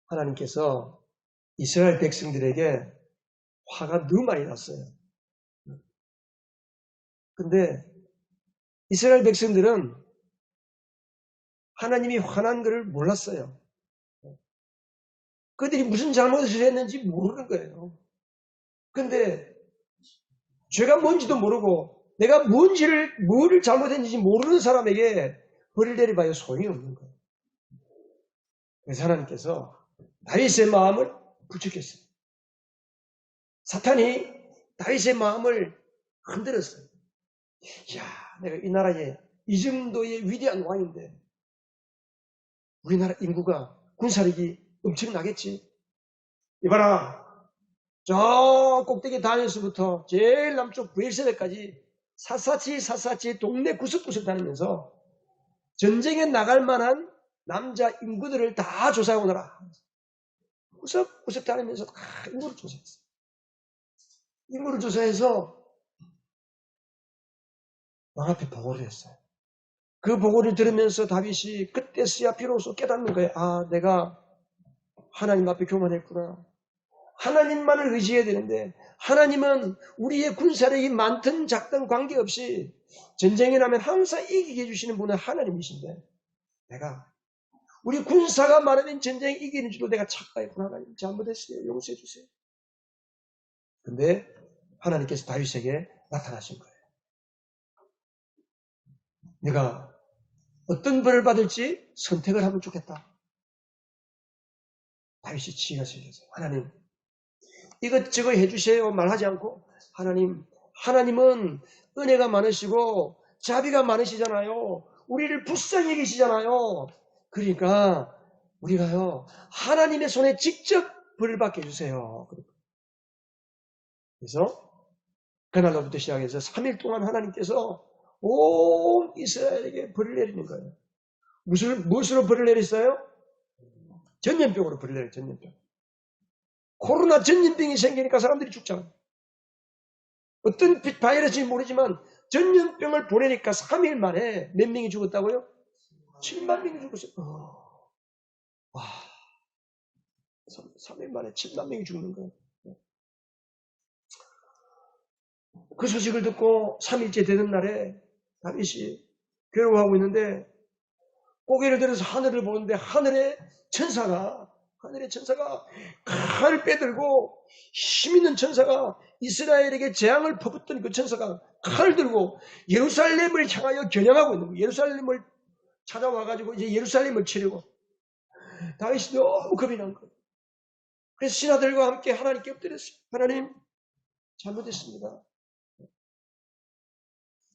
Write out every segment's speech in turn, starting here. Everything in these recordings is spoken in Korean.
하나님께서 이스라엘 백성들에게 화가 너무 많이 났어요. 근데 이스라엘 백성들은 하나님이 화난 것을 몰랐어요. 그들이 무슨 잘못을 했는지 모르는 거예요. 근데 죄가 뭔지도 모르고 내가 뭐를 잘못했는지 모르는 사람에게 벌을 내려봐야 소용이 없는 거예요. 그래서 하나님께서 다윗의 마음을 부추겼어요. 사탄이 다윗의 마음을 흔들었어요. 이야, 내가 이 나라에 이 정도의 위대한 왕인데 우리나라 인구가 군사력이 엄청나겠지. 이봐라, 저 꼭대기 단에서부터 제일 남쪽 브엘세베까지 샅샅이 동네 구석구석 다니면서 전쟁에 나갈 만한 남자 인구들을 다 조사해 오너라. 구석구석 다니면서 다 인구를 조사했어요. 인구를 조사해서 왕 앞에 보고를 했어요. 그 보고를 들으면서 다윗이 그때서야 비로소 깨닫는 거예요. 아, 내가 하나님 앞에 교만했구나. 하나님만을 의지해야 되는데 하나님은 우리의 군사력이 많든 작든 관계없이 전쟁이 나면 항상 이기게 해주시는 분은 하나님이신데 내가 우리 군사가 많으면 전쟁이 이기는 줄도 내가 착각했구나. 하나님 잘못했어요. 용서해 주세요. 근데 하나님께서 다윗에게 나타나신 거예요. 내가 어떤 벌을 받을지 선택을 하면 좋겠다. 다윗이 지혜가 생겼어요. 하나님 이것저것 해주세요 말하지 않고 하나님은 은혜가 많으시고 자비가 많으시잖아요. 우리를 불쌍히 여기시잖아요. 그러니까 우리가요 하나님의 손에 직접 벌을 받게 해주세요. 그래서 그날로부터 시작해서 3일 동안 하나님께서 온 이스라엘에게 벌을 내리는 거예요. 무엇으로 벌을 내렸어요? 전염병으로 벌을 내려요. 전염병. 코로나 전염병이 생기니까 사람들이 죽잖아요. 어떤 바이러스인지 모르지만 전염병을 보내니까 3일 만에 몇 명이 죽었다고요? 7만 명이 죽었어요. 와, 3일 만에 7만 명이 죽는 거예요. 그 소식을 듣고 3일째 되는 날에 다윗이 괴로워하고 있는데 고개를 들어서 하늘을 보는데 하늘의 천사가 칼을 빼들고 힘있는 천사가 이스라엘에게 재앙을 퍼붓던 그 천사가 칼을 들고 예루살렘을 향하여 겨냥하고 있는 거예요. 예루살렘을 찾아와가지고 이제 예루살렘을 치려고 다윗이 너무 겁이 난 거예요. 그래서 신하들과 함께 하나님께 엎드렸어요. 하나님 잘못했습니다.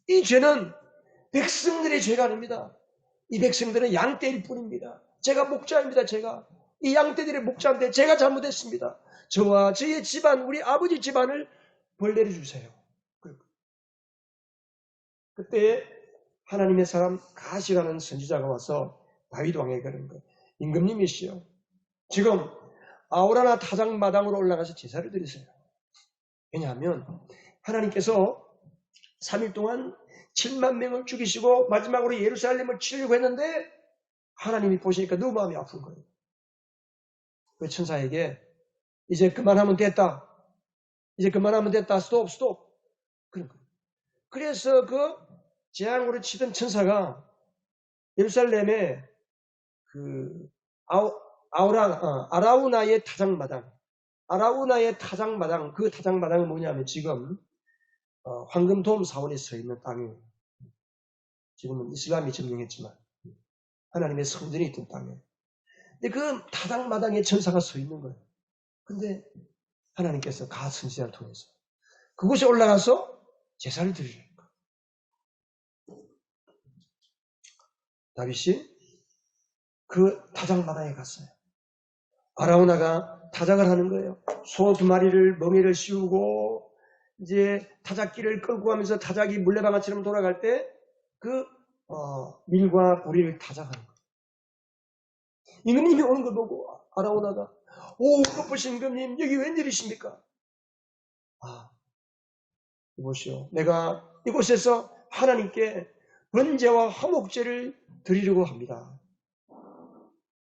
이 죄는 백성들의 죄가 아닙니다. 이 백성들은 양떼일 뿐입니다. 제가 목자입니다. 이 양떼들의 목자인데 제가 잘못했습니다. 저와 저의 집안, 우리 아버지 집안을 벌 내려주세요. 그때 하나님의 사람 가시라는 선지자가 와서 다윗 왕에게 그런 거예요. 임금님이시여, 지금 아우라나 타작마당으로 올라가서 제사를 드리세요. 왜냐하면 하나님께서 3일 동안 7만 명을 죽이시고 마지막으로 예루살렘을 치려고 했는데 하나님이 보시니까 너무 마음이 아픈 거예요. 그 천사에게 이제 그만하면 됐다. 스톱. 그런 거예요. 그래서 그 재앙으로 치던 천사가 예루살렘에 그 아라우나의 타작마당, 그 타작마당은 뭐냐면 지금 황금돔 사원에 서 있는 땅이에요. 지금은 이슬람이 점령했지만 하나님의 성전이 있던 땅이에요. 근데 그 타작마당에 천사가 서 있는 거예요. 근데 하나님께서 가 선지자를 통해서 그곳에 올라가서 제사를 드리려는 거예요. 다윗이 그 타작마당에 갔어요. 아라우나가 타작을 하는 거예요. 소 2마리를 멍에를 씌우고 이제 타작기를 끌고 가면서 타작이 물레방아처럼 돌아갈 때 그 밀과 보리를 타작하는 거예요. 임금님이 오는 걸 보고 아라우나가 높으신 임금님 여기 웬일이십니까? 이보시오, 내가 이곳에서 하나님께 번제와 화목제를 드리려고 합니다.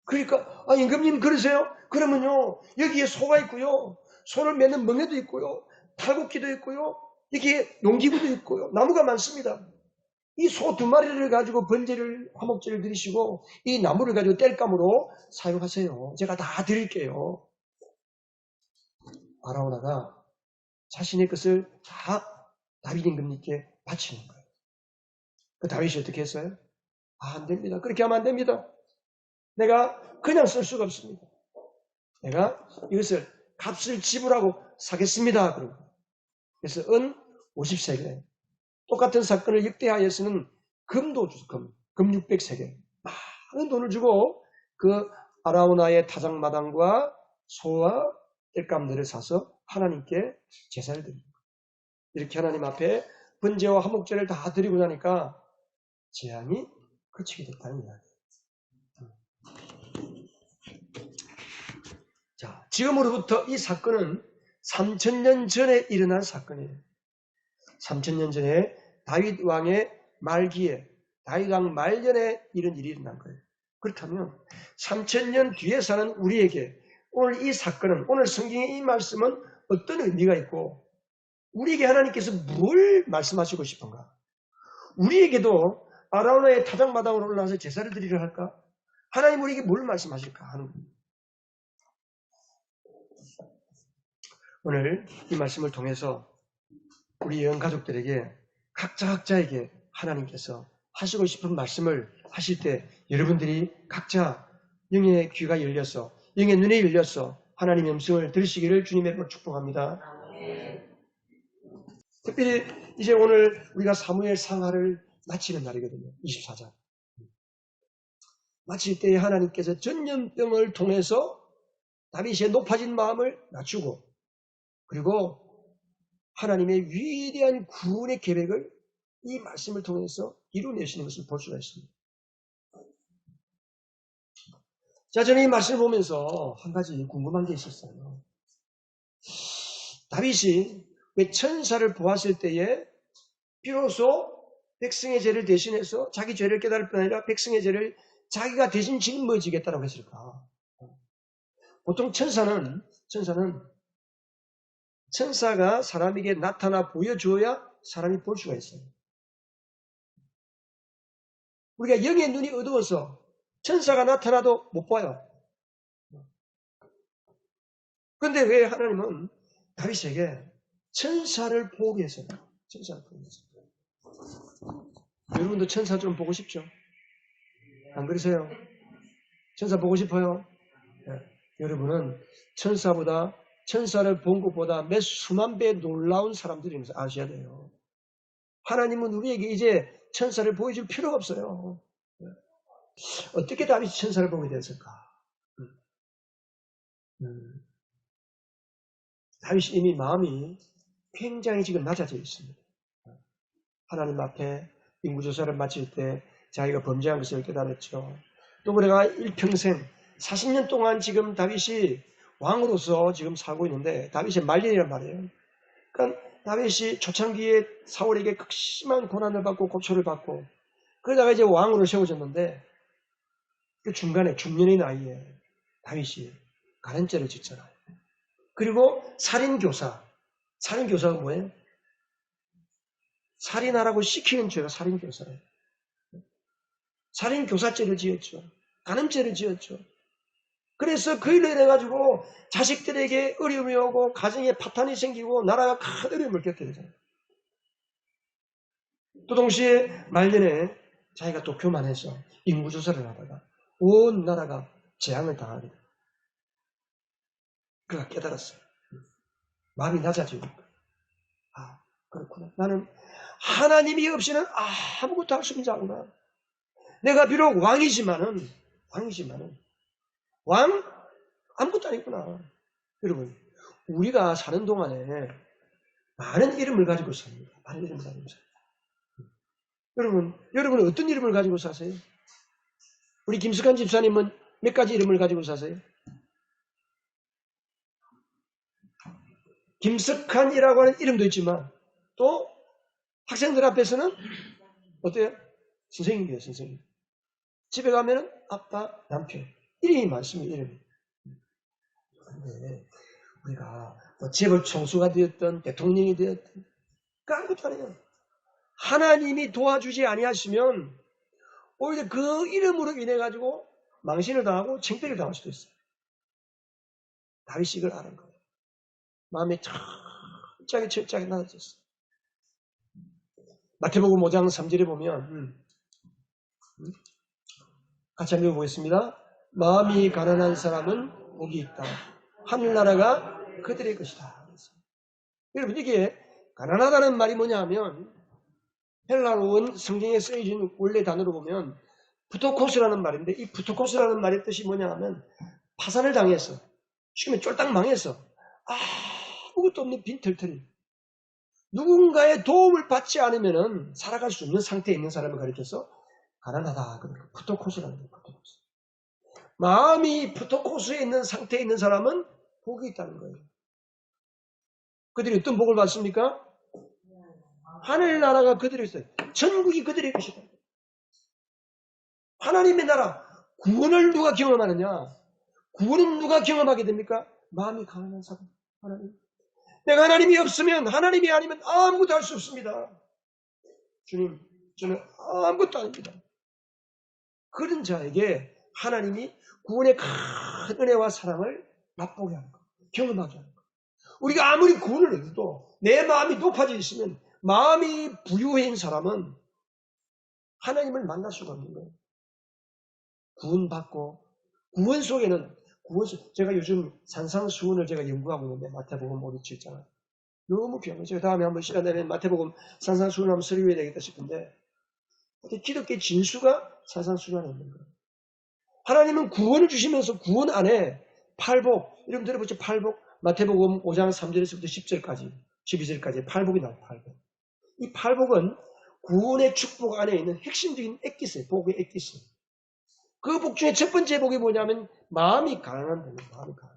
그러니까 임금님 그러세요? 그러면요, 여기에 소가 있고요, 소를 매는 멍에도 있고요, 탈곡기도 있고요, 여기에 농기구도 있고요, 나무가 많습니다. 이 소 2마리를 가지고 번제를, 화목제를 드리시고 이 나무를 가지고 땔감으로 사용하세요. 제가 다 드릴게요. 아라우나가 자신의 것을 다 다윗 임금님께 바치는 거예요. 그 다윗이 어떻게 했어요? 안 됩니다. 그렇게 하면 안 됩니다. 내가 그냥 쓸 수가 없습니다. 내가 이것을 값을 지불하고 사겠습니다. 그래서 은 50세겔. 똑같은 사건을 역대하에서는 금도 주고, 금 600세겔. 많은 돈을 주고 그 아라우나의 타작마당과 소와 땔감들을 사서 하나님께 제사를 드립니다. 이렇게 하나님 앞에 번제와 화목제를 다 드리고 나니까 재앙이 그치게 됐다는 이야기예요. 자, 지금으로부터 이 사건은 3000년 전에 일어난 사건이에요. 3000년 전에 다윗 왕의 말기에, 다윗 왕 말년에 이런 일이 일어난 거예요. 그렇다면 3000년 뒤에 사는 우리에게 오늘 이 사건은, 오늘 성경의 이 말씀은 어떤 의미가 있고 우리에게 하나님께서 뭘 말씀하시고 싶은가? 우리에게도 아라우나의 타작마당으로 올라와서 제사를 드리려 할까? 하나님 우리에게 뭘 말씀하실까 하는 겁니다. 오늘 이 말씀을 통해서 우리 영가족들에게 각자에게 하나님께서 하시고 싶은 말씀을 하실 때 여러분들이 각자 영의 귀가 열려서, 영의 눈에 열려서 하나님의 음성을 들으시기를 주님의 이름으로 축복합니다. 특별히 이제 오늘 우리가 사무엘 상하를 마치는 날이거든요. 24장. 마칠 때에 하나님께서 전염병을 통해서 다윗의 높아진 마음을 낮추고, 그리고 하나님의 위대한 구원의 계획을 이 말씀을 통해서 이루어내시는 것을 볼 수가 있습니다. 자, 저는 이 말씀을 보면서 한 가지 궁금한 게 있었어요. 다윗이 왜 천사를 보았을 때에 비로소 백성의 죄를 대신해서 자기 죄를 깨달을 뿐 아니라 백성의 죄를 자기가 대신 짊어지겠다고 했을까? 보통 천사가 사람에게 나타나 보여줘야 사람이 볼 수가 있어요. 우리가 영의 눈이 어두워서 천사가 나타나도 못 봐요. 그런데 왜 하나님은 다윗에게 천사를 보게 했어요? 천사를 보게 했어요. 여러분도 천사 좀 보고 싶죠? 안 그러세요? 천사 보고 싶어요? 네. 여러분은 천사를 본 것보다 몇 수만 배 놀라운 사람들이면서 아셔야 돼요. 하나님은 우리에게 이제 천사를 보여줄 필요가 없어요. 어떻게 다윗이 천사를 보게 됐을까? 다윗이 이미 마음이 굉장히 지금 낮아져 있습니다. 하나님 앞에 인구조사를 마칠 때 자기가 범죄한 것을 깨달았죠. 또 그래가 일평생 40년 동안 지금 다윗이 왕으로서 지금 살고 있는데 다윗의 말년이란 말이에요. 그러니까 다윗이 초창기에 사울에게 극심한 고난을 받고 고초를 받고 그러다가 이제 왕으로 세워졌는데 그 중간에 중년의 나이에 다윗이 가난죄를 짓잖아요. 그리고 살인교사가 뭐예요? 살인하라고 시키는 죄가 살인교사예요. 살인교사죄를 지었죠. 간음죄를 지었죠. 그래서 그 일로 인해가지고 자식들에게 어려움이 오고 가정에 파탄이 생기고 나라가 큰 어려움을 겪게 되잖아요. 또 동시에 말년에 자기가 또 교만해서 인구조사를 하다가 온 나라가 재앙을 당하게 돼요. 그가 깨달았어요. 마음이 낮아지고 그렇구나. 나는 하나님이 없이는 아무것도 할 수 없는 자구나. 내가 비록 왕이지만은 왕 아무것도 아니구나. 여러분, 우리가 사는 동안에 많은 이름을 가지고 삽니다. 많은 이름을 가지고 삽니다. 여러분은 어떤 이름을 가지고 사세요? 우리 김석환 집사님은 몇 가지 이름을 가지고 사세요? 김석환이라고 하는 이름도 있지만 또 학생들 앞에서는 어때요? 선생님이에요, 선생님. 집에 가면은 아빠, 남편. 이름이 많습니다, 이름이. 근데 우리가 뭐 재벌 총수가 되었던 대통령이 되었던 그 아무것도 아니에요. 하나님이 도와주지 아니하시면 오히려 그 이름으로 인해 가지고 망신을 당하고 창피를 당할 수도 있어요. 다윗이 이걸 아는 거예요. 마음이 철저하게 낮아졌어요. 마태복음 5장 3절에 보면 같이 한번 읽어보겠습니다. 마음이 가난한 사람은 복이 있다. 하늘나라가 그들의 것이다. 여러분 이게 가난하다는 말이 뭐냐 하면 헬라어는 성경에 쓰여진 원래 단어로 보면 부토코스라는 말인데 이 부토코스라는 말의 뜻이 뭐냐 하면 파산을 당해서 지금은 쫄딱 망해서 아무것도 없는 빈털터리 누군가의 도움을 받지 않으면 살아갈 수 없는 상태에 있는 사람을 가리켜서 가난하다. 그러니까 부토코스라는 거예요. 부토코스. 마음이 부토코스에 있는 상태에 있는 사람은 복이 있다는 거예요. 그들이 어떤 복을 받습니까? 하늘나라가 그들의 있어요. 전국이 그들의 것이다. 하나님의 나라, 구원을 누가 경험하느냐? 구원은 누가 경험하게 됩니까? 마음이 가난한 사람. 하나님. 내가 하나님이 없으면, 하나님이 아니면 아무것도 할 수 없습니다. 주님, 저는 아무것도 아닙니다. 그런 자에게 하나님이 구원의 큰 은혜와 사랑을 맛보게 하는 것, 경험하게 하는 것. 우리가 아무리 구원을 해도 내 마음이 높아져 있으면 마음이 부유해인 사람은 하나님을 만날 수가 없는 거예요. 구원받고 구원 속에는 제가 요즘 산상수훈을 제가 연구하고 있는데 마태복음 5, 6, 7장 너무 귀한 거예요. 제가 다음에 한번 시간 되면 마태복음 산상수훈을 한번 설교해야 되겠다 싶은데 기독교의 진수가 산상수훈 안에 있는 거예요. 하나님은 구원을 주시면서 구원 안에 팔복, 여러분 들어보죠? 팔복. 마태복음 5장 3절에서부터 10절까지 12절까지 팔복이 나와요. 팔복. 이 팔복은 구원의 축복 안에 있는 핵심적인 액기스예요. 복의 액기스. 그 복 중에 첫 번째 복이 뭐냐면 마음이 가난한 복이에요. 마음이 가난.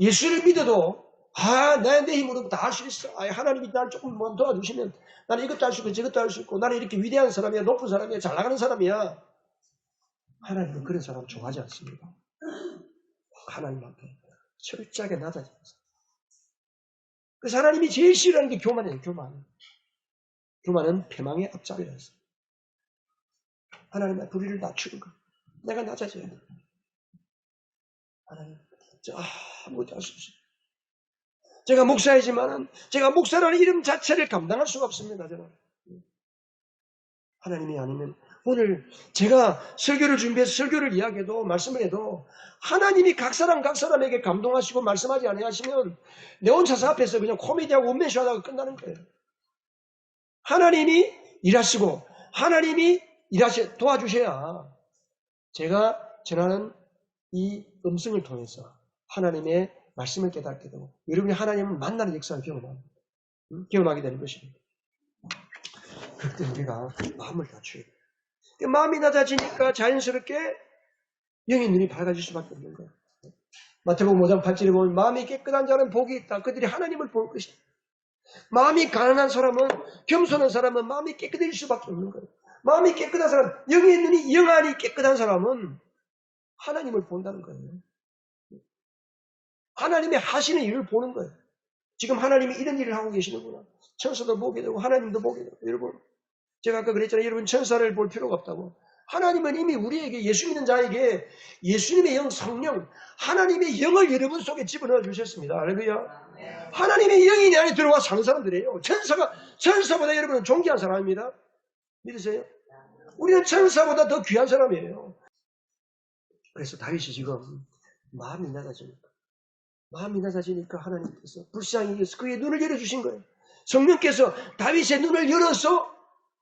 예수를 믿어도 내 힘으로 다 할 수 있어. 하나님이 나를 조금만 도와주시면 나는 이것도 할 수 있고 저것도 할 수 있고 나는 이렇게 위대한 사람이야. 높은 사람이야. 잘 나가는 사람이야. 하나님은 그런 사람 좋아하지 않습니다. 하나님 앞에 철저하게 낮아집니다. 그래서 하나님이 제일 싫어하는 게 교만이에요. 교만. 교만은 패망의 앞잡이라 했어요. 하나님의 불의를 낮추는 것. 내가 낮아져야 돼. 하나님, 아무것도 할 수 없어요. 제가 목사이지만은 제가 목사라는 이름 자체를 감당할 수가 없습니다. 저는. 하나님이 아니면 오늘 제가 설교를 준비해서 설교를 이야기해도 말씀을 해도 하나님이 각 사람에게 감동하시고 말씀하지 아니하시면 내 혼자서 앞에서 그냥 코미디하고 원맨쇼 하다가 끝나는 거예요. 하나님이 일하시고 하나님이 도와주셔야 제가 전하는 이 음성을 통해서 하나님의 말씀을 깨닫게 되고 여러분이 하나님을 만나는 역사를 경험하게 되는 것입니다. 그때 우리가 마음을 낮춰야 돼요. 마음이 낮아지니까 자연스럽게 영의 눈이 밝아질 수밖에 없는 거예요. 마태복음 5장 8절에 보면 마음이 깨끗한 자는 복이 있다. 그들이 하나님을 볼 것이다. 마음이 가난한 사람은 겸손한 사람은 마음이 깨끗해질 수밖에 없는 거예요. 마음이 깨끗한 사람, 영의 눈이 영안이 깨끗한 사람은 하나님을 본다는 거예요. 하나님의 하시는 일을 보는 거예요. 지금 하나님이 이런 일을 하고 계시는구나. 천사도 보게 되고 하나님도 보게 되고. 여러분, 제가 아까 그랬잖아요. 여러분 천사를 볼 필요가 없다고. 하나님은 이미 우리에게 예수 믿는 자에게 예수님의 영 성령 하나님의 영을 여러분 속에 집어넣어 주셨습니다. 할렐루야. 하나님의 영이 내 안에 들어와 사는 사람들이에요. 천사보다 여러분은 존귀한 사람입니다. 믿으세요? 우리는 천사보다 더 귀한 사람이에요. 그래서 다윗이 지금 마음이 낮아지니까 하나님께서 불쌍히 여겨서 그의 눈을 열어주신 거예요. 성령께서 다윗의 눈을 열어서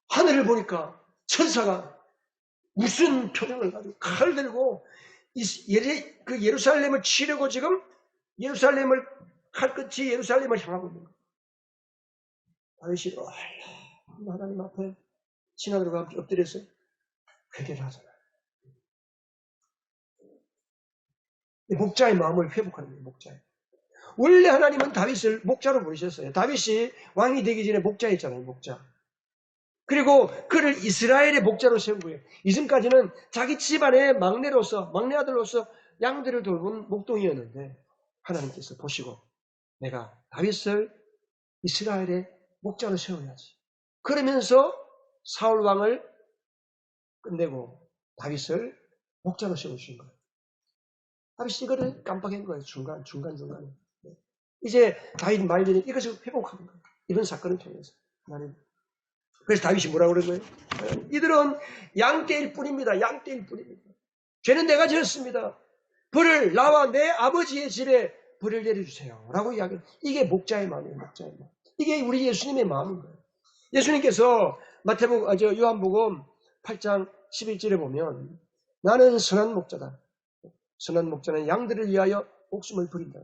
하늘을 보니까 천사가 무슨 표정을 가지고 칼을 들고 그 예루살렘을 치려고 지금 예루살렘을 칼끝이 예루살렘을 향하고 있는 거예요. 다윗이 하나님 앞에 신하들과 함께 엎드려서 회개를 하잖아요. 목자의 마음을 회복하는 거예요. 목자의. 원래 하나님은 다윗을 목자로 부르셨어요. 다윗이 왕이 되기 전에 목자였잖아요. 목자. 그리고 그를 이스라엘의 목자로 세운 거예요. 이전까지는 자기 집안의 막내로서, 막내 아들로서 양들을 돌본 목동이었는데 하나님께서 보시고 내가 다윗을 이스라엘의 목자로 세워야지. 그러면서 사울 왕을 끝내고 다윗을 목자로 세우신 거예요. 다윗이 이거를 깜빡한 거예요. 중간중간에. 이제 다윗 말년에 이것을 회복하는 거예요. 이런 사건을 통해서 하나님. 그래서 다윗이 뭐라고 그런 거예요? 이들은 양떼일 뿐입니다. 양떼일 뿐입니다. 죄는 내가 지었습니다. 벌을 나와 내 아버지의 집에 벌을 내려주세요. 라고 이야기해요. 이게 목자의 마음이에요. 목자의 마음. 이게 우리 예수님의 마음인 거예요. 예수님께서 요한복음 8장 11절에 보면 나는 선한 목자다. 선한 목자는 양들을 위하여 목숨을 버린다.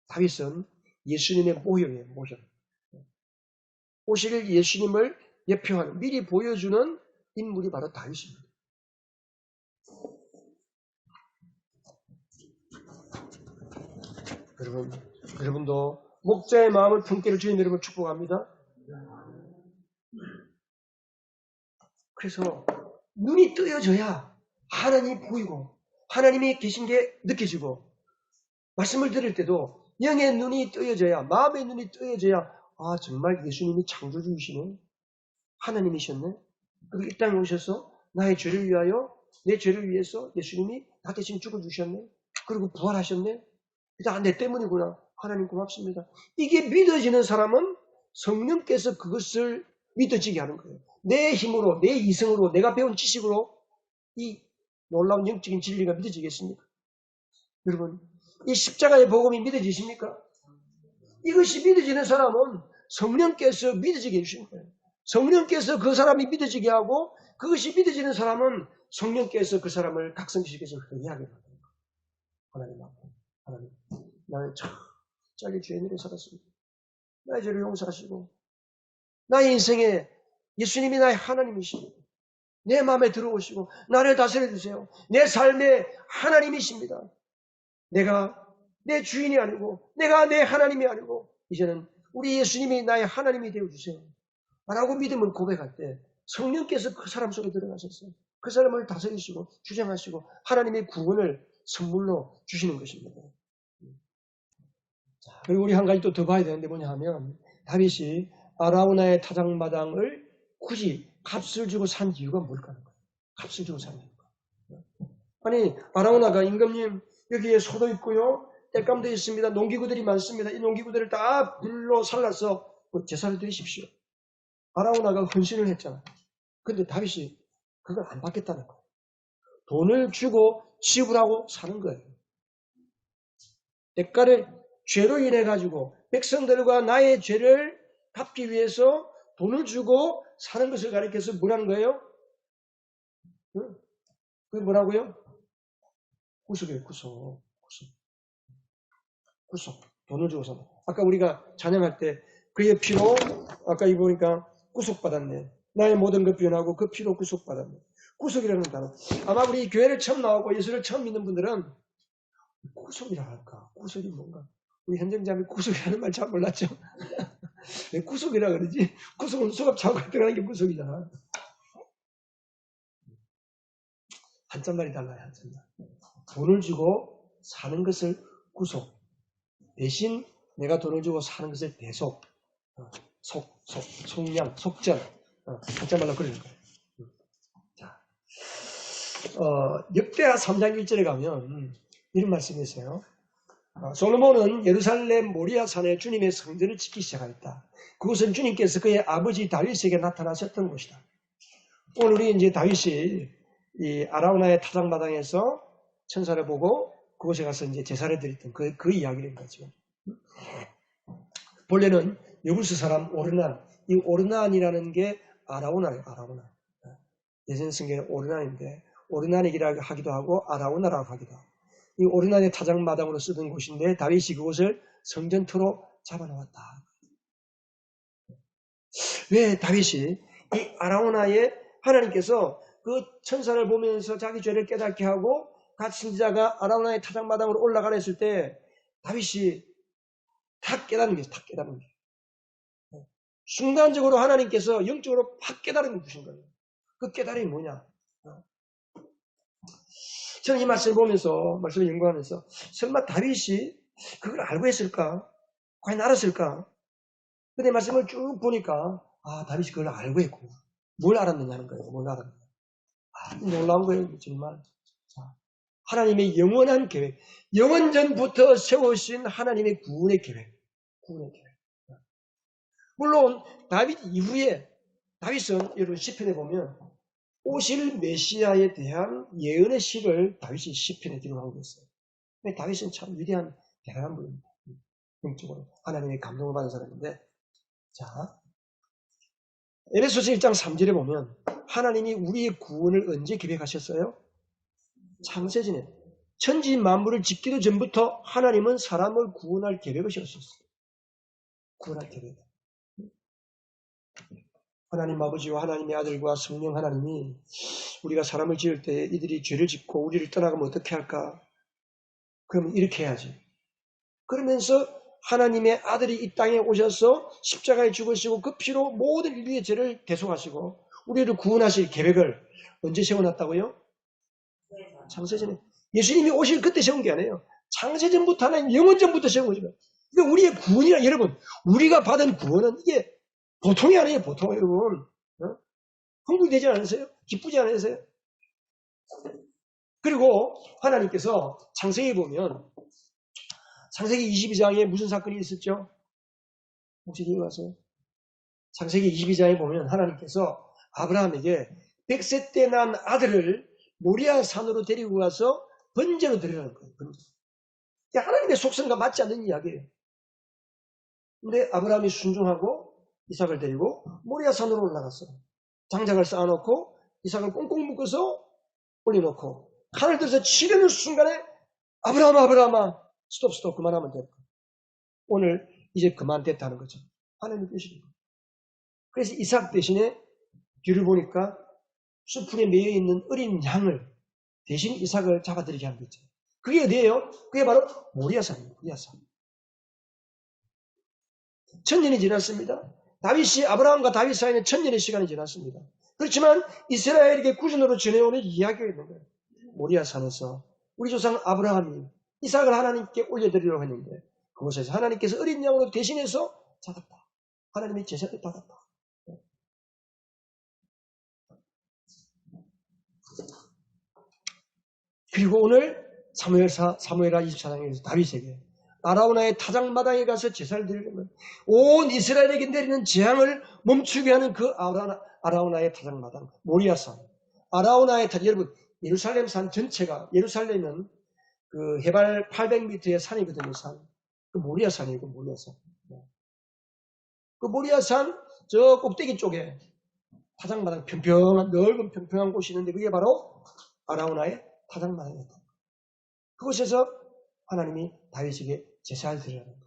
다윗은 예수님의 모형이에요. 모형. 오실 예수님을 예표하는 미리 보여주는 인물이 바로 다윗입니다. 여러분도 목자의 마음을 품기를 주님 여러분 축복합니다. 그래서 눈이 뜨여져야 하나님이 보이고 하나님이 계신 게 느껴지고 말씀을 들을 때도 영의 눈이 뜨여져야 마음의 눈이 뜨여져야 아 정말 예수님이 창조주이시네. 하나님이셨네. 그리고 이 땅에 오셔서 나의 죄를 위하여 내 죄를 위해서 예수님이 나 대신 죽어주셨네. 그리고 부활하셨네. 내 때문이구나. 하나님 고맙습니다. 이게 믿어지는 사람은 성령께서 그것을 믿어지게 하는 거예요. 내 힘으로, 내 이성으로, 내가 배운 지식으로 이 놀라운 영적인 진리가 믿어지겠습니까? 여러분, 이 십자가의 복음이 믿어지십니까? 이것이 믿어지는 사람은 성령께서 믿어지게 해주시는 거예요. 성령께서 그 사람이 믿어지게 하고 그것이 믿어지는 사람은 성령께서 그 사람을 각성시켜서 회개하게 만드는 거예요. 하나님 앞에. 하나님, 나는 자기 죄인으로 살았습니다. 나의 죄를 용서하시고 나의 인생에 예수님이 나의 하나님이십니다. 내 마음에 들어오시고 나를 다스려 주세요. 내 삶의 하나님이십니다. 내가 내 주인이 아니고 내가 내 하나님이 아니고 이제는 우리 예수님이 나의 하나님이 되어주세요. 라고 믿음을 고백할 때 성령께서 그 사람 속에 들어가셨어요. 그 사람을 다스리시고 주장하시고 하나님의 구원을 선물로 주시는 것입니다. 그리고 우리 한 가지 또 더 봐야 되는데 뭐냐 하면 다윗이 아라우나의 타작마당을 굳이 값을 주고 산 이유가 뭘까 하는 거예요. 값을 주고 산 이유가. 아니 아라우나가 임금님 여기에 소도 있고요. 땔감도 있습니다. 농기구들이 많습니다. 이 농기구들을 다 불로 살라서 제사를 드리십시오. 아라우나가 헌신을 했잖아요. 근데 다윗이 그걸 안 받겠다는 거예요. 돈을 주고 지불하고 사는 거예요. 대가를 죄로 인해 가지고 백성들과 나의 죄를 갚기 위해서 돈을 주고 사는 것을 가리켜서 뭐라는 거예요? 그게 뭐라고요? 구속이에요. 구속. 돈을 주고 산다. 아까 우리가 찬양할 때 그의 피로 아까 이 보니까 구속받았네. 나의 모든 것 변하고 그 피로 구속받았네. 구속이라는 단어. 아마 우리 교회를 처음 나오고 예수를 처음 믿는 분들은 구속이라 할까? 구속이 뭔가? 우리 현정자매 구속이라는 말 잘 몰랐죠? 왜 구속이라 그러지? 구속은 수갑 차고 들어가는 게 구속이잖아. 한자말이 달라요. 한자말. 돈을 주고 사는 것을 구속. 대신 내가 돈을 주고 사는 것을 대속. 속량, 속전. 한자말로 그러는 거예요. 자, 역대하 3장 1절에 가면 이런 말씀이 있어요. 솔로몬은 예루살렘 모리아 산에 주님의 성전을 짓기 시작하였다. 그곳은 주님께서 그의 아버지 다윗에게 나타나셨던 곳이다. 오늘 우리 이제 다윗이 이 아라우나의 타작마당에서 천사를 보고 그곳에 가서 이제 제사를 드렸던 그 이야기를 거죠. 본래는 여부스 사람 오르난, 이 오르난이라는 게 아라우나예요. 아라우나. 예전 성경에 오르난인데 오르난이라고 하기도 하고 아라우나라고 하기도 하고. 이 오르난의 타작마당으로 쓰던 곳인데 다윗이 그곳을 성전터로 잡아놓았다. 왜 다윗이 이 아라우나에 하나님께서 그 천사를 보면서 자기 죄를 깨닫게 하고 각 선지자가 아라우나의 타작마당으로 올라가려 했을 때 다윗이 다 깨닫는 게 다 깨닫는 게 순간적으로 하나님께서 영적으로 확 깨달음을 주신 거예요. 그 깨달음이 뭐냐? 저는 이 말씀을 보면서, 말씀을 연구하면서, 설마 다윗이 그걸 알고 했을까? 과연 알았을까? 근데 말씀을 쭉 보니까, 다윗이 그걸 알고 했고, 뭘 알았느냐는 거예요. 뭘 알았느냐. 놀라운 거예요, 정말. 하나님의 영원한 계획, 영원전부터 세우신 하나님의 구원의 계획. 물론 다윗 이후에 다윗은 여러분 시편에 보면 오실 메시아에 대한 예언의 시를 다윗이 시편에 기록한 게 있어요. 다윗은 참 위대한 대단한 분입니다. 영적으로 하나님의 감동을 받은 사람인데, 자 에베소서 1장 3절에 보면 하나님이 우리의 구원을 언제 계획하셨어요? 창세전에 천지 만물을 짓기도 전부터 하나님은 사람을 구원할 계획을 세우셨어요. 구원할 계획. 하나님 아버지와 하나님의 아들과 성령 하나님이 우리가 사람을 지을 때 이들이 죄를 짓고 우리를 떠나가면 어떻게 할까? 그러면 이렇게 해야지. 그러면서 하나님의 아들이 이 땅에 오셔서 십자가에 죽으시고 그 피로 모든 인류의 죄를 대속하시고 우리를 구원하실 계획을 언제 세워놨다고요? 창세전에. 예수님이 오실 그때 세운 게 아니에요. 창세전부터 하나님 영원전부터 세운 거죠. 그러니까 우리의 구원이라 여러분, 우리가 받은 구원은 이게 보통이 아니에요. 보통 여러분. 흥분되지 않으세요? 기쁘지 않으세요? 그리고 하나님께서 창세기에 보면 창세기 22장에 무슨 사건이 있었죠? 혹시 기억나세요? 창세기 22장에 보면 하나님께서 아브라함에게 100세 때 난 아들을 모리아 산으로 데리고 가서 번제로 드리라는 거예요. 번제. 하나님의 속성과 맞지 않는 이야기예요. 근데 아브라함이 순종하고 이삭을 데리고 모리아 산으로 올라갔어요. 장작을 쌓아놓고 이삭을 꽁꽁 묶어서 올려놓고 칼을 들어서 치려는 순간에 아브라함아 스톱 그만하면 될 거예요. 오늘 이제 그만됐다는 거죠. 하나님의 뜻이에요. 그래서 이삭 대신에 뒤를 보니까 수풀에 매여 있는 어린 양을 대신 이삭을 잡아들이게 한 거죠. 그게 어디예요? 그게 바로 모리아산이에요. 모리아산. 1000년이 지났습니다. 아브라함과 다윗 사이에는 1000년의 시간이 지났습니다. 그렇지만 이스라엘에게 구준으로 전해오는 이야기가 있는 거예요. 모리아산에서 우리 조상 아브라함이 이삭을 하나님께 올려드리려고 했는데 그곳에서 하나님께서 어린 양으로 대신해서 잡았다. 하나님의 제사를 받았다. 그리고 오늘 사무엘하 24장에서 다윗에게 아라우나의 타작마당에 가서 제사를 드리려면 온 이스라엘에게 내리는 재앙을 멈추게 하는 그 아라우나의 타작마당, 모리아산. 아라우나의 타작, 여러분, 예루살렘 산 전체가, 예루살렘은 그 해발 800m의 산이거든요, 산. 그 모리아산이에요, 그 모리아산. 그 모리아산 저 꼭대기 쪽에 타작마당, 평평한, 넓은 평평한 곳이 있는데 그게 바로 아라우나의 타작마당이었다. 그곳에서 하나님이 다윗에게 제사를 드리라는 거예요.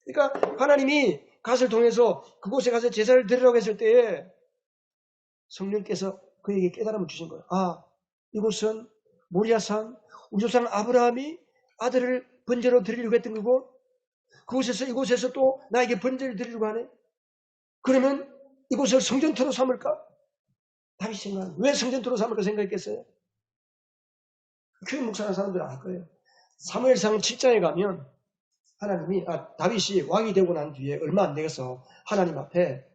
그러니까 하나님이 갓을 통해서 그곳에 가서 제사를 드리라고 했을 때에 성령께서 그에게 깨달음을 주신 거예요. 이곳은 모리아산, 우리 조상 아브라함이 아들을 번제로 드리려고 했던 거고 이곳에서 또 나에게 번제를 드리려고 하네. 그러면 이곳을 성전토로 삼을까? 다윗이 생각합니다. 왜 성전토로 삼을까 생각했겠어요? 교회 묵상하는 사람들은 알 거예요. 사무엘상 7장에 가면 다윗이 왕이 되고 난 뒤에 얼마 안 되어서 하나님 앞에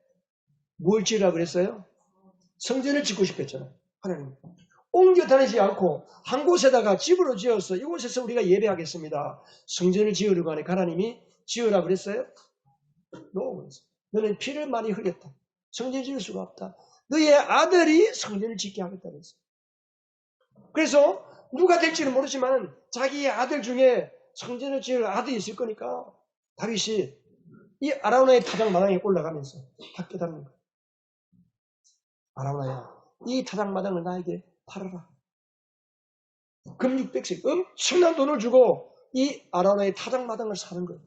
뭘 지으라고 그랬어요? 성전을 짓고 싶었잖아요. 하나님. 옮겨 다니지 않고 한 곳에다가 집으로 지어서 이곳에서 우리가 예배하겠습니다. 성전을 지으려고 하니까 하나님이 지으라고 그랬어요? 너는 피를 많이 흘렸다. 성전 지을 수가 없다. 너의 아들이 성전을 짓게 하겠다고 했어요. 그래서 누가 될지는 모르지만 자기의 아들 중에 성전을 지을 아들이 있을 거니까 다윗이 이 아라우나의 타작마당에 올라가면서 다 깨닫는 거예요. 아라우나야, 이 타작마당을 나에게 팔아라. 금 600씩 엄청난 돈을 주고 이 아라우나의 타작마당을 사는 거예요.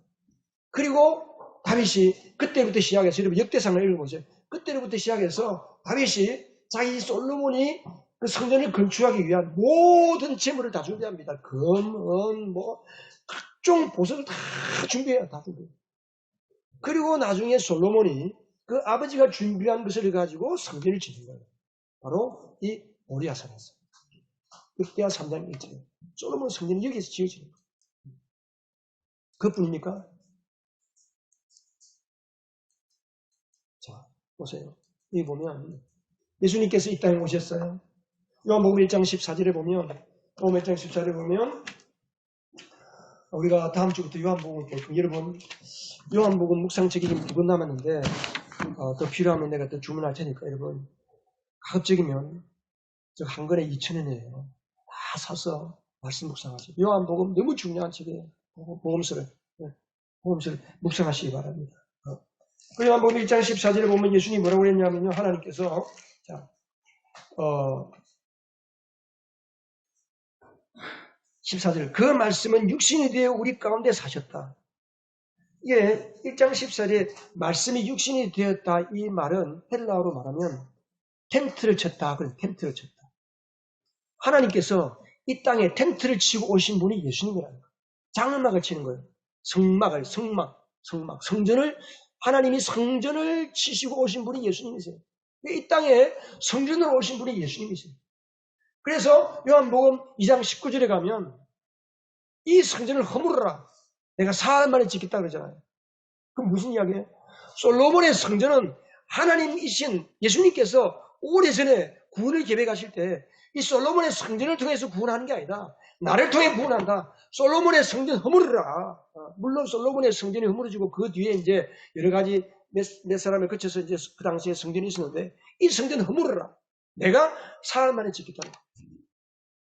그리고 다윗이 그때부터 시작해서 여러분 역대상을 읽어보세요. 그때부터 시작해서 다윗이 자기 솔로몬이 그 성전을 건축하기 위한 모든 재물을 다 준비합니다. 금, 은, 각종 보석을 다 준비해요. 다 준비해요. 그리고 나중에 솔로몬이 그 아버지가 준비한 것을 가지고 성전을 짓는 거예요. 바로 이 모리아산에서. 역대하 3장 1절에 솔로몬 성전이 여기서 지어지는 거예요. 그뿐입니까? 자, 보세요. 여기 보면 예수님께서 이 땅에 오셨어요. 요한복음 1장 14절에 보면 우리가 다음 주부터 요한복음 볼 거예요. 여러분 요한복음 묵상책이 2권 남았는데 더 필요하면 내가 또 주문할 테니까 여러분 가급적이면 저 한 권에 2,000원이에요. 다 사서 말씀 묵상하세요. 요한복음 너무 중요한 책이에요. 복음서를 묵상하시기 바랍니다. 그 요한복음 1장 14절에 보면 예수님이 뭐라고 그랬냐면요. 하나님께서 14절 그 말씀은 육신이 되어 우리 가운데 사셨다. 이게 1장 14절에 말씀이 육신이 되었다 이 말은 헬라어로 말하면 텐트를 쳤다. 그래서 텐트를 쳤다. 하나님께서 이 땅에 텐트를 치고 오신 분이 예수님이라는 거예요. 장막을 치는 거예요. 성전을 하나님이 성전을 치시고 오신 분이 예수님이세요. 이 땅에 성전으로 오신 분이 예수님이세요. 그래서 요한복음 2장 19절에 가면 이 성전을 허물어라. 내가 사흘 만에 짓겠다 그러잖아요. 그럼 무슨 이야기예요? 솔로몬의 성전은 하나님이신 예수님께서 오래전에 구원을 계획하실 때 이 솔로몬의 성전을 통해서 구원하는 게 아니다. 나를 통해 구원한다. 솔로몬의 성전 허물어라. 물론 솔로몬의 성전이 허물어지고 그 뒤에 이제 여러 가지 몇 사람을 거쳐서 이제 그 당시에 성전이 있었는데 이 성전 허물어라. 내가 사흘 만에 짓겠다.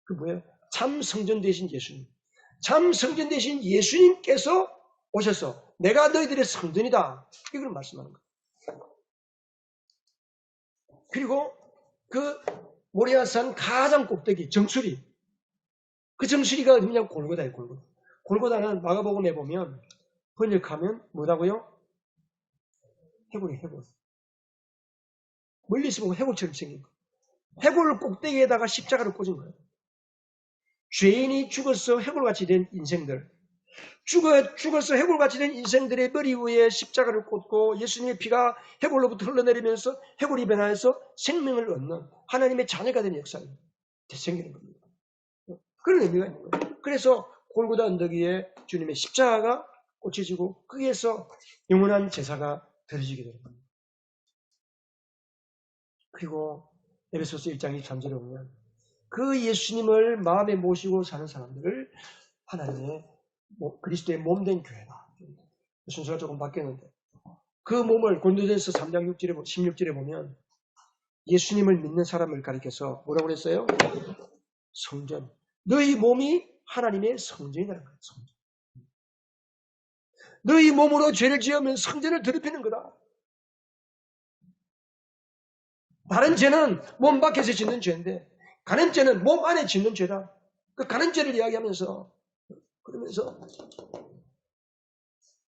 그 뭐예요? 참 성전 되신 예수님. 참 성전 되신 예수님께서 오셔서 내가 너희들의 성전이다. 이걸 말씀하는 거예요. 그리고 그 모리아산 가장 꼭대기 정수리. 그 정수리가 어디냐면 골고다예요. 골고다. 골고다는 마가복음에 보면 번역하면 뭐라고요? 해골이 해골. 멀리서 보면 해골처럼 생긴 거예요. 해골 꼭대기에다가 십자가를 꽂은 거예요. 죄인이 죽어서 해골같이 된 인생들, 죽어서 해골같이 된 인생들의 머리 위에 십자가를 꽂고 예수님의 피가 해골로부터 흘러내리면서 해골이 변화해서 생명을 얻는 하나님의 자녀가 되는 역사가 생기는 겁니다. 그런 의미가 있는 거예요. 그래서 골고다 언덕 위에 주님의 십자가가 꽂혀지고 거기에서 영원한 제사가 드려지게 되는 겁니다. 그리고 에베소서 1장 23절에 보면 그 예수님을 마음에 모시고 사는 사람들을 하나님의 그리스도의 몸된 교회다. 순서가 조금 바뀌었는데 그 몸을 고린도전서 3장 16절에 보면 예수님을 믿는 사람을 가리켜서 뭐라고 그랬어요? 성전. 너희 몸이 하나님의 성전이라는 거예요. 성전. 너희 몸으로 죄를 지으면 성전을 더럽히는 거다. 다른 죄는 몸 밖에서 짓는 죄인데 가는 죄는 몸 안에 짓는 죄다. 그 가는 죄를 이야기하면서 그러면서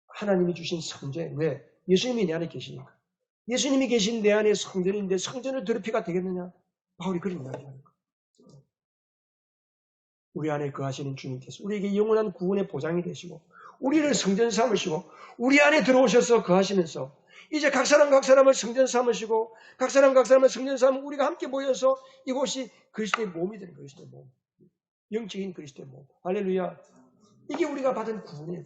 하나님이 주신 성전. 왜? 예수님이 내 안에 계시니까. 예수님이 계신 내 안에 성전인데 성전을 더럽히가 되겠느냐? 바울이 그런 이야기하는 거예요. 우리 안에 거하시는 주님께서 우리에게 영원한 구원의 보장이 되시고 우리를 성전 삼으시고 우리 안에 들어오셔서 거하시면서 이제 각 사람을 성전 삼으시고 각 사람을 성전 삼고 우리가 함께 모여서 이곳이 그리스도의 몸이 되는 거예요. 그리스도의 몸. 영적인 그리스도의 몸. 할렐루야. 이게 우리가 받은 구원이에요.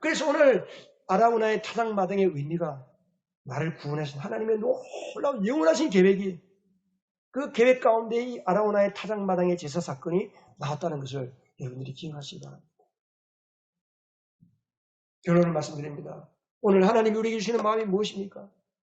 그래서 오늘 아라우나의 타작마당의 의미가 나를 구원하신 하나님의 놀라운 영원하신 계획이 그 계획 가운데 이 아라우나의 타작마당의 제사 사건이 나왔다는 것을 여러분들이 기억하시기 바랍니다. 결론을 말씀드립니다. 오늘 하나님이 우리에게 주시는 마음이 무엇입니까?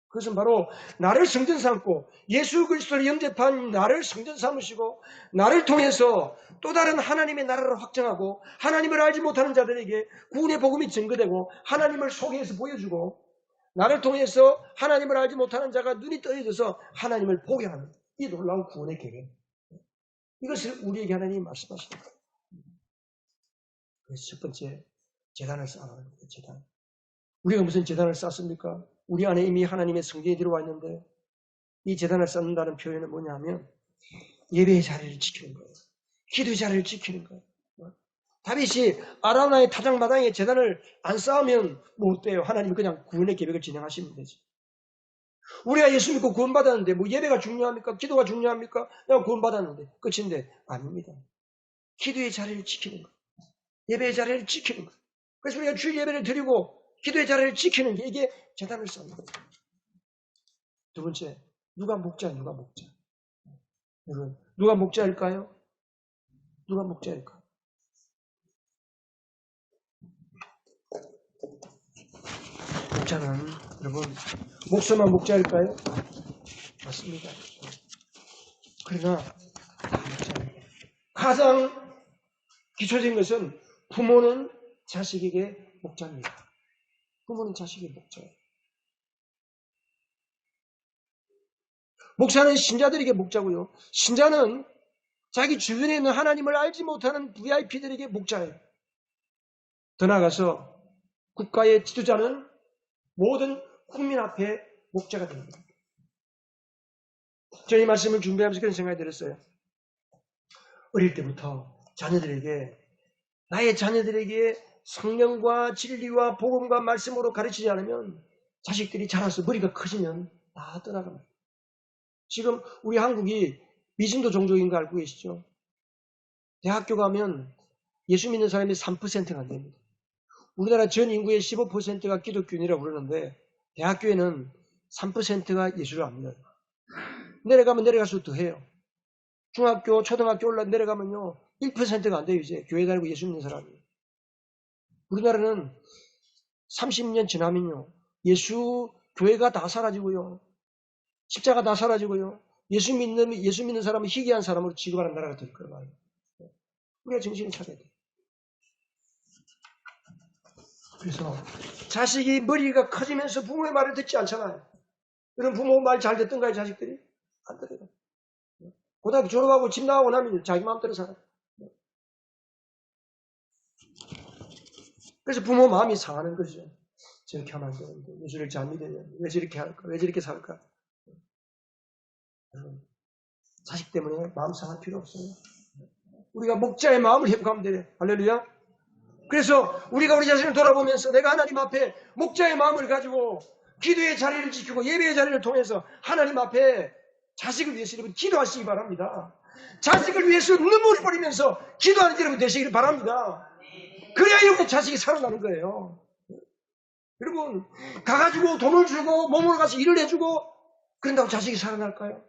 그것은 바로 나를 성전 삼고 예수 그리스도를 영접한 나를 성전 삼으시고 나를 통해서 또 다른 하나님의 나라를 확정하고 하나님을 알지 못하는 자들에게 구원의 복음이 증거되고 하나님을 소개해서 보여주고 나를 통해서 하나님을 알지 못하는 자가 눈이 떠져서 하나님을 보게 하는 이 놀라운 구원의 계획. 이것을 우리에게 하나님이 말씀하십니다. 그래서 첫 번째 제단을 쌓아가는 거예요. 제단. 우리가 무슨 제단을 쌓습니까? 우리 안에 이미 하나님의 성전이 들어와 있는데 이 제단을 쌓는다는 표현은 뭐냐면 예배의 자리를 지키는 거예요. 기도의 자리를 지키는 거예요. 다윗이 아라우나의 타작마당에 제단을 안 쌓으면 뭐 어때요? 하나님이 그냥 구원의 계획을 진행하시면 되지. 우리가 예수 믿고 구원받았는데 뭐 예배가 중요합니까? 기도가 중요합니까? 내가 구원받았는데 끝인데 아닙니다. 기도의 자리를 지키는 것, 예배의 자리를 지키는 것. 그래서 우리가 주일 예배를 드리고 기도의 자리를 지키는 게 이게 재단을 쌓는 거예요. 두 번째, 누가 목자? 여러분, 누가 목자일까요? 누가 목자일까요? 목자는 여러분 목사만 목자일까요? 맞습니다. 그러나 가장 기초적인 것은 부모는 자식에게 목자입니다. 부모는 자식에게 목자예요. 목사는 신자들에게 목자고요. 신자는 자기 주변에 있는 하나님을 알지 못하는 VIP들에게 목자예요. 더 나아가서 국가의 지도자는 모든 국민 앞에 목자가 됩니다. 저는 이 말씀을 준비하면서 그런 생각이 들었어요. 어릴 때부터 나의 자녀들에게 성령과 진리와 복음과 말씀으로 가르치지 않으면 자식들이 자라서 머리가 커지면 다 떠나갑니다. 지금 우리 한국이 미신도 종족인 거 알고 계시죠? 대학교 가면 예수 믿는 사람이 3%가 안 됩니다. 우리나라 전 인구의 15%가 기독교인이라고 그러는데 대학교에는 3%가 예수를 압니다. 내려가면 내려갈수록 더 해요. 중학교, 초등학교 내려가면요 1%가 안 돼요. 이제 교회 다니고 예수 믿는 사람이. 우리나라는 30년 지나면요 예수 교회가 다 사라지고요 십자가 다 사라지고요 예수 믿는 사람은 희귀한 사람으로 취급하는 나라가 될 거예요. 우리가 정신을 차려야 돼요. 그래서 자식이 머리가 커지면서 부모의 말을 듣지 않잖아요. 이런 부모 말 잘 듣던가요, 자식들이? 안 들어요. 고등학교 졸업하고 집 나가고 나면 자기 마음대로 살아요. 그래서 부모 마음이 상하는 거죠. 저렇게 하면 안 되는데, 왜 저렇게 잘 믿어야 왜 저렇게 할까? 왜 저렇게 살까? 자식 때문에 마음 상할 필요 없어요. 우리가 목자의 마음을 회복하면 돼요. 할렐루야. 그래서 우리가 우리 자신을 돌아보면서 내가 하나님 앞에 목자의 마음을 가지고 기도의 자리를 지키고 예배의 자리를 통해서 하나님 앞에 자식을 위해서 여러분 기도하시기 바랍니다. 자식을 위해서 눈물을 버리면서 기도하는 여러분 되시길 바랍니다. 그래야 여러분 자식이 살아나는 거예요. 여러분 가가지고 돈을 주고 몸으로 가서 일을 해주고 그런다고 자식이 살아날까요?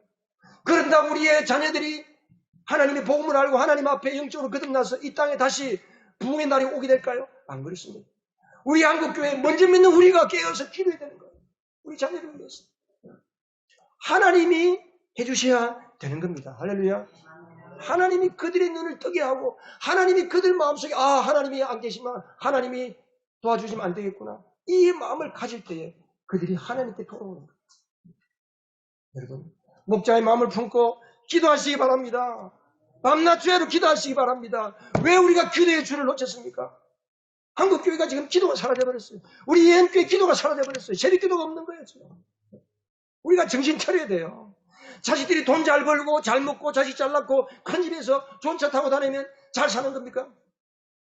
그런다고 우리의 자녀들이 하나님의 복음을 알고 하나님 앞에 영적으로 거듭나서 이 땅에 다시 부흥의 날이 오게 될까요? 안 그렇습니다. 우리 한국교회 먼저 믿는 우리가 깨어서 기도해야 되는 거예요. 우리 자녀들을 위해서. 하나님이 해주셔야 되는 겁니다. 할렐루야. 하나님이 그들의 눈을 뜨게 하고 하나님이 그들 마음속에 하나님이 안 계시면 하나님이 도와주시면 안 되겠구나. 이 마음을 가질 때에 그들이 하나님께 돌아오는 거예요. 여러분 목자의 마음을 품고 기도하시기 바랍니다. 밤낮 주야로 기도하시기 바랍니다. 왜 우리가 기도의 줄을 놓쳤습니까? 한국교회가 지금 기도가 사라져버렸어요. 우리 예언교회 기도가 사라져버렸어요. 새벽 기도가 없는 거예요. 지금. 우리가 정신 차려야 돼요. 자식들이 돈 잘 벌고 잘 먹고 자식 잘 낳고 큰 집에서 좋은 차 타고 다니면 잘 사는 겁니까?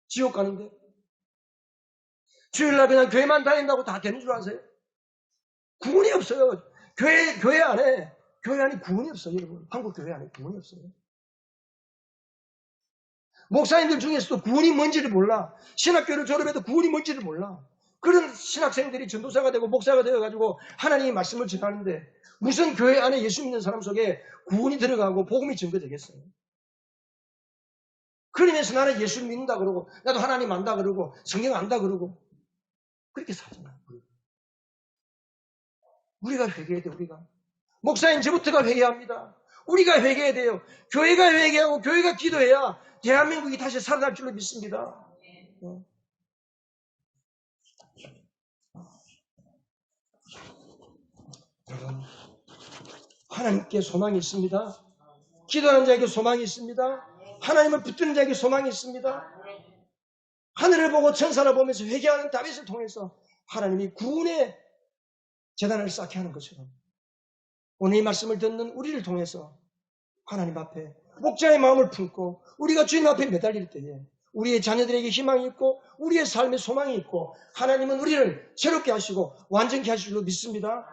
지옥 가는데. 주일날 그냥 교회만 다닌다고 다 되는 줄 아세요? 구원이 없어요. 교회 안에 구원이 없어요. 여러분. 한국 교회 안에 구원이 없어요. 목사님들 중에서도 구원이 뭔지를 몰라. 신학교를 졸업해도 구원이 뭔지를 몰라. 그런 신학생들이 전도사가 되고 목사가 되어가지고 하나님의 말씀을 전하는데 무슨 교회 안에 예수 믿는 사람 속에 구원이 들어가고 복음이 증거되겠어요. 그러면서 나는 예수 믿는다 그러고 나도 하나님 안다 그러고 성경 안다 그러고 그렇게 살잖아요. 우리가 회개해야 돼. 우리가 목사님 저부터가 회개합니다. 우리가 회개해야 돼요. 교회가 회개하고 교회가 기도해야 대한민국이 다시 살아날 줄로 믿습니다. 여러분, 하나님께 소망이 있습니다. 기도하는 자에게 소망이 있습니다. 하나님을 붙드는 자에게 소망이 있습니다. 하늘을 보고 천사를 보면서 회개하는 다윗을 통해서 하나님이 구원의 재단을 쌓게 하는 것처럼 오늘 이 말씀을 듣는 우리를 통해서 하나님 앞에 목자의 마음을 품고 우리가 주님 앞에 매달릴 때에 우리의 자녀들에게 희망이 있고 우리의 삶에 소망이 있고 하나님은 우리를 새롭게 하시고 완전케 하실 줄로 믿습니다.